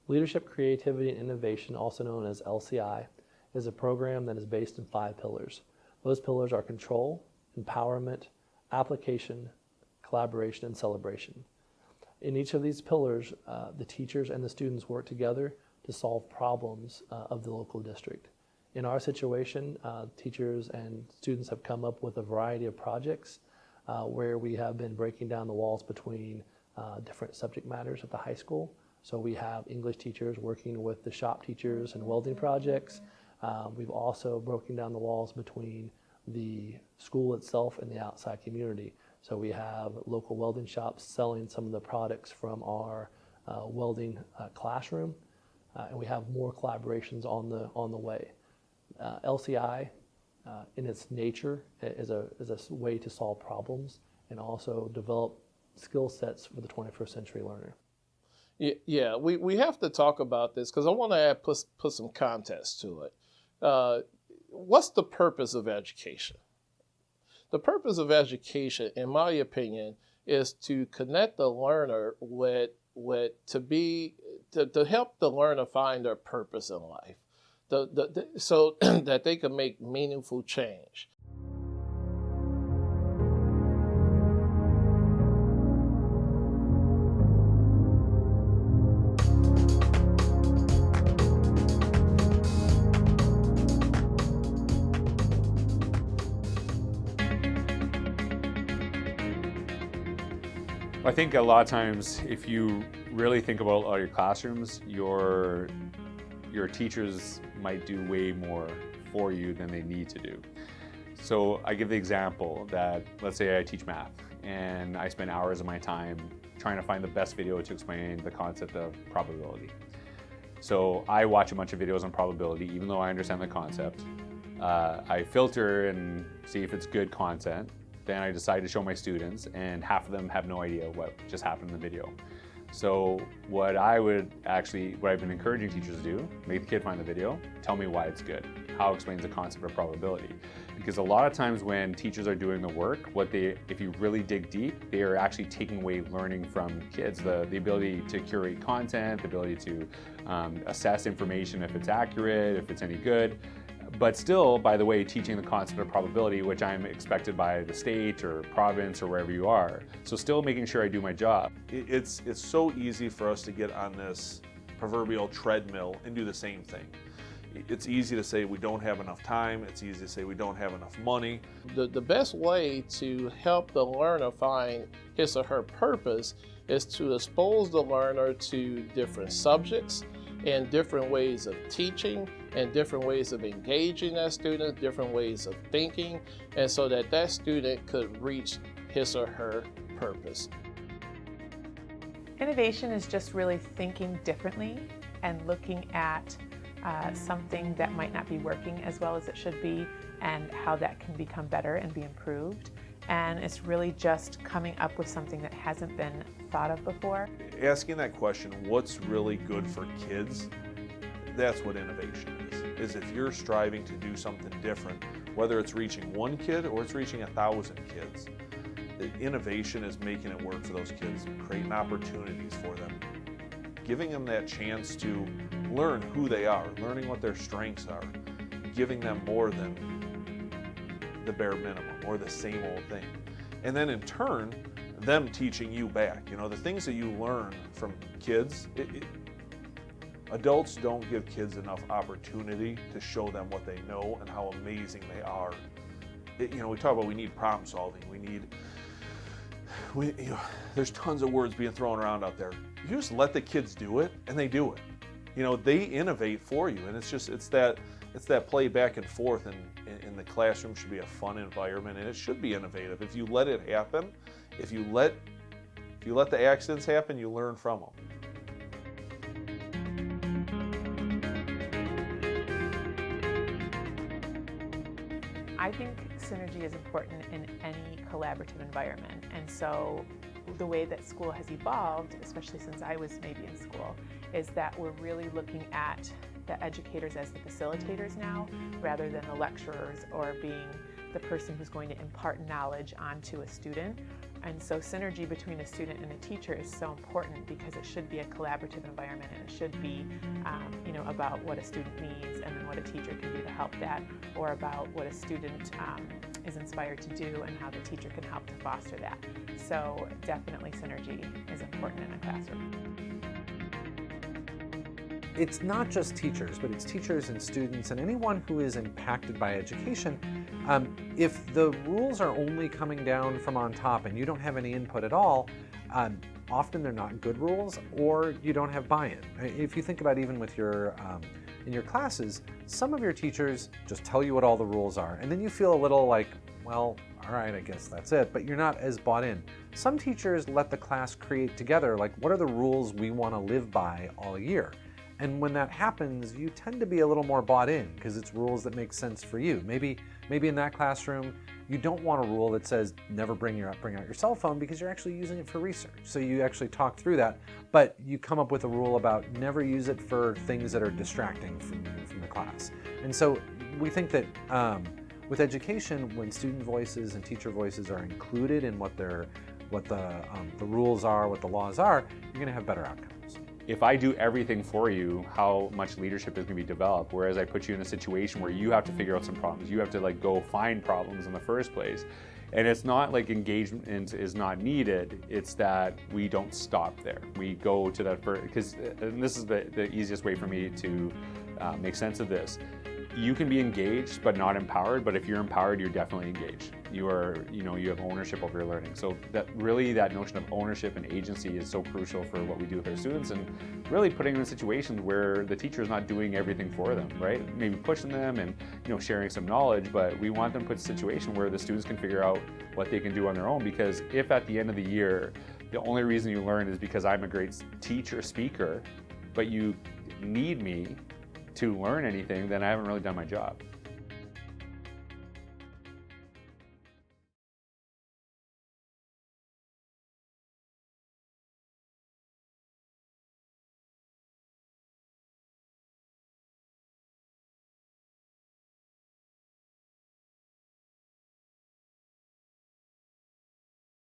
Leadership, Creativity, and Innovation, also known as LCI, is a program that is based in 5 pillars. Those pillars are control, empowerment, application, collaboration, and celebration. In each of these pillars, the teachers and the students work together to solve problems of the local district. In our situation, teachers and students have come up with a variety of projects where we have been breaking down the walls between different subject matters at the high school. So we have English teachers working with the shop teachers and welding projects. We've also broken down the walls between the school itself and the outside community. So we have local welding shops selling some of the products from our welding classroom, and we have more collaborations on the way. LCI, in its nature, is a way to solve problems and also develop skill sets for the 21st century learner. Yeah, we have to talk about this because I want to put some context to it. What's the purpose of education? The purpose of education, in my opinion, is to connect the learner to help the learner find their purpose in life, so that they can make meaningful change. I think a lot of times, if you really think about all your classrooms, your teachers might do way more for you than they need to do. So I give the example that, let's say I teach math, and I spend hours of my time trying to find the best video to explain the concept of probability. So I watch a bunch of videos on probability, even though I understand the concept. I filter and see if it's good content. Then I decide to show my students, and half of them have no idea what just happened in the video. So what I've been encouraging teachers to do, make the kid find the video, tell me why it's good, how it explains the concept of probability. Because a lot of times when teachers are doing the work, if you really dig deep, they are actually taking away learning from kids, the ability to curate content, the ability to assess information if it's accurate, if it's any good. But still, by the way, teaching the concept of probability, which I'm expected by the state or province or wherever you are. So still making sure I do my job. It's so easy for us to get on this proverbial treadmill and do the same thing. It's easy to say we don't have enough time. It's easy to say we don't have enough money. The best way to help the learner find his or her purpose is to expose the learner to different subjects and different ways of teaching and different ways of engaging that student, different ways of thinking, and so that student could reach his or her purpose. Innovation is just really thinking differently and looking at something that might not be working as well as it should be and how that can become better and be improved. And it's really just coming up with something that hasn't been thought of before. Asking that question, what's really good for kids, that's what innovation is if you're striving to do something different, whether it's reaching one kid or it's reaching 1,000 kids. The innovation is making it work for those kids, creating opportunities for them, giving them that chance to learn who they are, learning what their strengths are, giving them more than the bare minimum or the same old thing. And then in turn, them teaching you back. You know, the things that you learn from kids, adults don't give kids enough opportunity to show them what they know and how amazing they are. We talk about we need problem solving. There's tons of words being thrown around out there. You just let the kids do it, and they do it. They innovate for you, and it's that play back and forth, and the classroom should be a fun environment, and it should be innovative. If you let it happen, if you let the accidents happen, you learn from them. I think synergy is important in any collaborative environment, and so the way that school has evolved, especially since I was maybe in school, is that we're really looking at the educators as the facilitators now, rather than the lecturers or being the person who's going to impart knowledge onto a student. And so synergy between a student and a teacher is so important because it should be a collaborative environment, and it should be about what a student needs and then what a teacher can do to help that, or about what a student is inspired to do and how the teacher can help to foster that. So definitely synergy is important in a classroom. It's not just teachers, but it's teachers and students and anyone who is impacted by education. If the rules are only coming down from on top and you don't have any input at all, often they're not good rules, or you don't have buy-in. If you think about even with your in your classes, some of your teachers just tell you what all the rules are, and then you feel a little like, well, all right, I guess that's it, but you're not as bought in. Some teachers let the class create together, like, what are the rules we want to live by all year? And when that happens, you tend to be a little more bought in because it's rules that make sense for you. Maybe in that classroom, you don't want a rule that says never bring out your cell phone because you're actually using it for research. So you actually talk through that, but you come up with a rule about never use it for things that are distracting from the class. And so we think that with education, when student voices and teacher voices are included in what the rules are, what the laws are, you're going to have better outcomes. If I do everything for you, how much leadership is going to be developed? Whereas I put you in a situation where you have to figure out some problems. You have to go find problems in the first place. And it's not like engagement is not needed. It's that we don't stop there. We go to that first, because this is the easiest way for me to make sense of this. You can be engaged but not empowered, but if you're empowered, you're definitely engaged. You have ownership over your learning. So that notion of ownership and agency is so crucial for what we do with our students, and really putting them in situations where the teacher is not doing everything for them, right? Maybe pushing them and sharing some knowledge, but we want them put in a situation where the students can figure out what they can do on their own, because if at the end of the year, the only reason you learn is because I'm a great teacher, speaker, but you need me to learn anything, then I haven't really done my job.